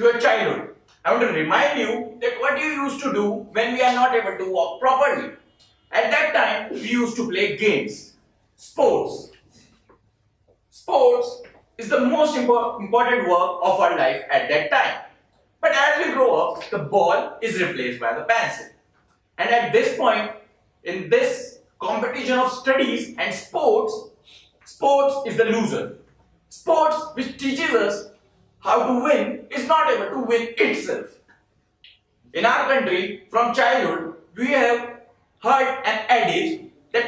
to your childhood. I want to remind you that what you used to do when we are not able to walk properly. At that time, we used to play games, sports. Sports is the most important work of our life at that time. But as we grow up, the ball is replaced by the pencil. And at this point, in this competition of studies and sports, sports is the loser. Sports, which teaches us how to win, is not able to win itself. In our country, from childhood, we have heard an adage that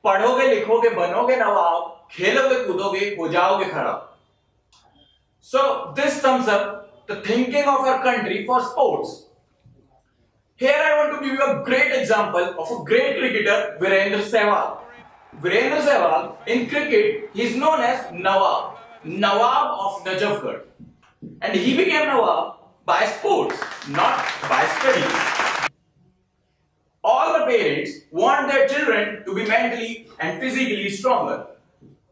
PADHOGE, LIKHOGE, BANOGE, NAWAAB, KHELOGE, KOODOGE, हो जाओगे खराब. So this sums up the thinking of our country for sports. Here I want to give you a great example of a great cricketer, Virender Sehwag. Virender Sehwag, in cricket, he is known as NAWAAB, NAWAAB of NAJAFGARH. And he became NAWAAB by sports, not by studies. All the parents want their children to be mentally and physically stronger.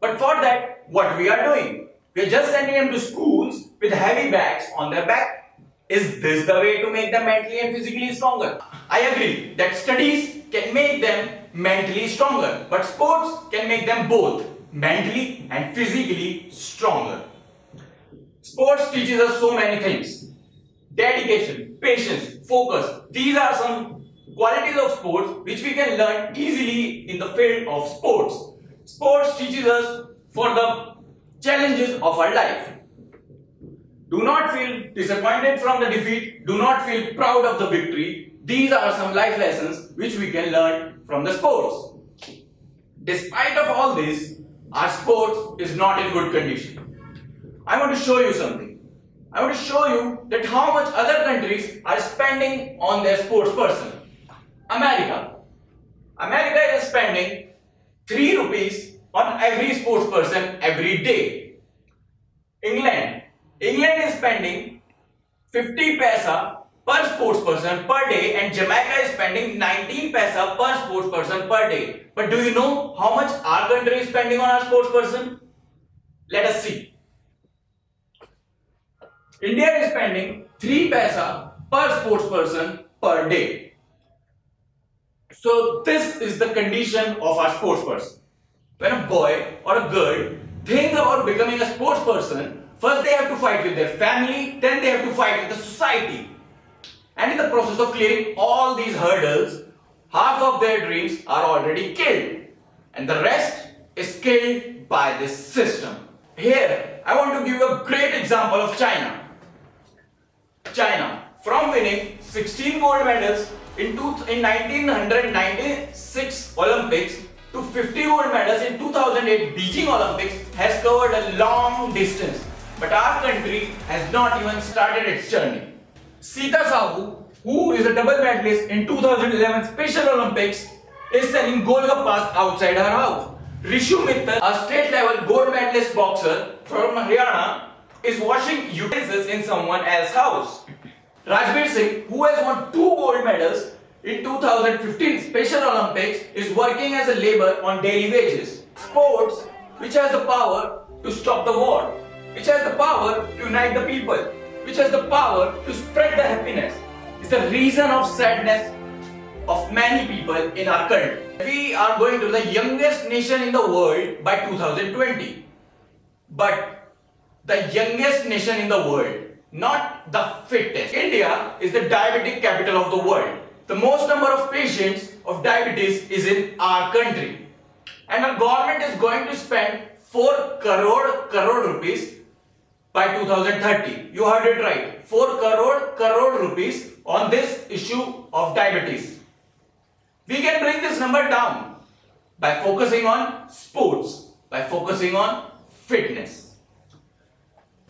But for that, what we are doing? We are just sending them to schools with heavy bags on their back. Is this the way to make them mentally and physically stronger? I agree that studies can make them mentally stronger, but sports can make them both mentally and physically stronger. Sports teaches us so many things. Dedication, patience, focus. These are some qualities of sports which we can learn easily in the field of sports. Sports teaches us for the challenges of our life. Do not feel disappointed from the defeat. Do not feel proud of the victory. These are some life lessons which we can learn from the sports. Despite of all this, our sports is not in good condition. I want to show you something. I want to show you that how much other countries are spending on their sports person. America. America is spending 3 rupees on every sports person every day. England is spending 50 paisa per sports person per day, and Jamaica is spending 19 paisa per sports person per day. But do you know how much our country is spending on our sports person? Let us see. India is spending 3 paisa per sports person per day. So this is the condition of our sports person. When a boy or a girl think about becoming a sports person, first they have to fight with their family, then they have to fight with the society. And in the process of clearing all these hurdles, half of their dreams are already killed. And the rest is killed by this system. Here, I want to give you a great example of China. China, from winning 16 gold medals in 1996 Olympics to 50 gold medals in 2008 Beijing Olympics, has covered a long distance. But our country has not even started its journey. Sita Sahu, who is a double medalist in 2011 Special Olympics, is selling golgappas outside her house. Rishu Mittal, a state level gold medalist boxer from Haryana, is washing utensils in someone else's house. Rajbir Singh, who has won 2 gold medals in 2015 Special Olympics, is working as a laborer on daily wages. Sports, which has the power to stop the war, which has the power to unite the people, which has the power to spread the happiness, is the reason of sadness of many people in our country. We are going to the youngest nation in the world by 2020. But the youngest nation in the world, not the fittest. India is the diabetic capital of the world. The most number of patients of diabetes is in our country. And our government is going to spend 4 crore rupees by 2030. You heard it right. 4 crore rupees on this issue of diabetes. We can bring this number down by focusing on sports, by focusing on fitness.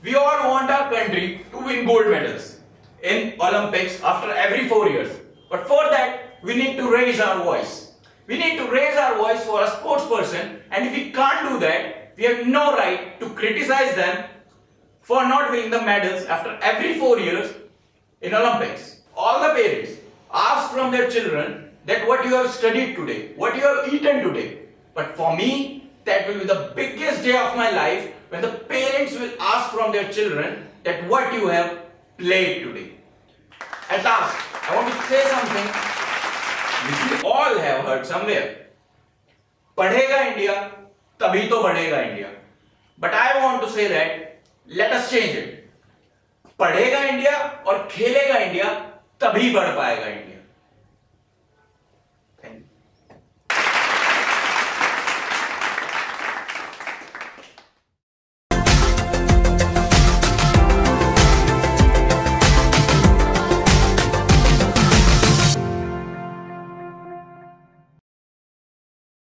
We all want our country to win gold medals in Olympics after every 4 years. But for that, we need to raise our voice. We need to raise our voice for a sports person, and if we can't do that, we have no right to criticize them for not winning the medals after every 4 years in Olympics. All the parents ask from their children that what you have studied today, what you have eaten today. But for me, that will be the biggest day of my life when the parents will ask from their children that what you have played today. At last, I want to say something which we all have heard somewhere. पढ़ेगा India तभी तो बढ़ेगा India. But I want to say that let us change it. पढ़ेगा India और खेलेगा India तभी बढ़ पाएगा इंडिया.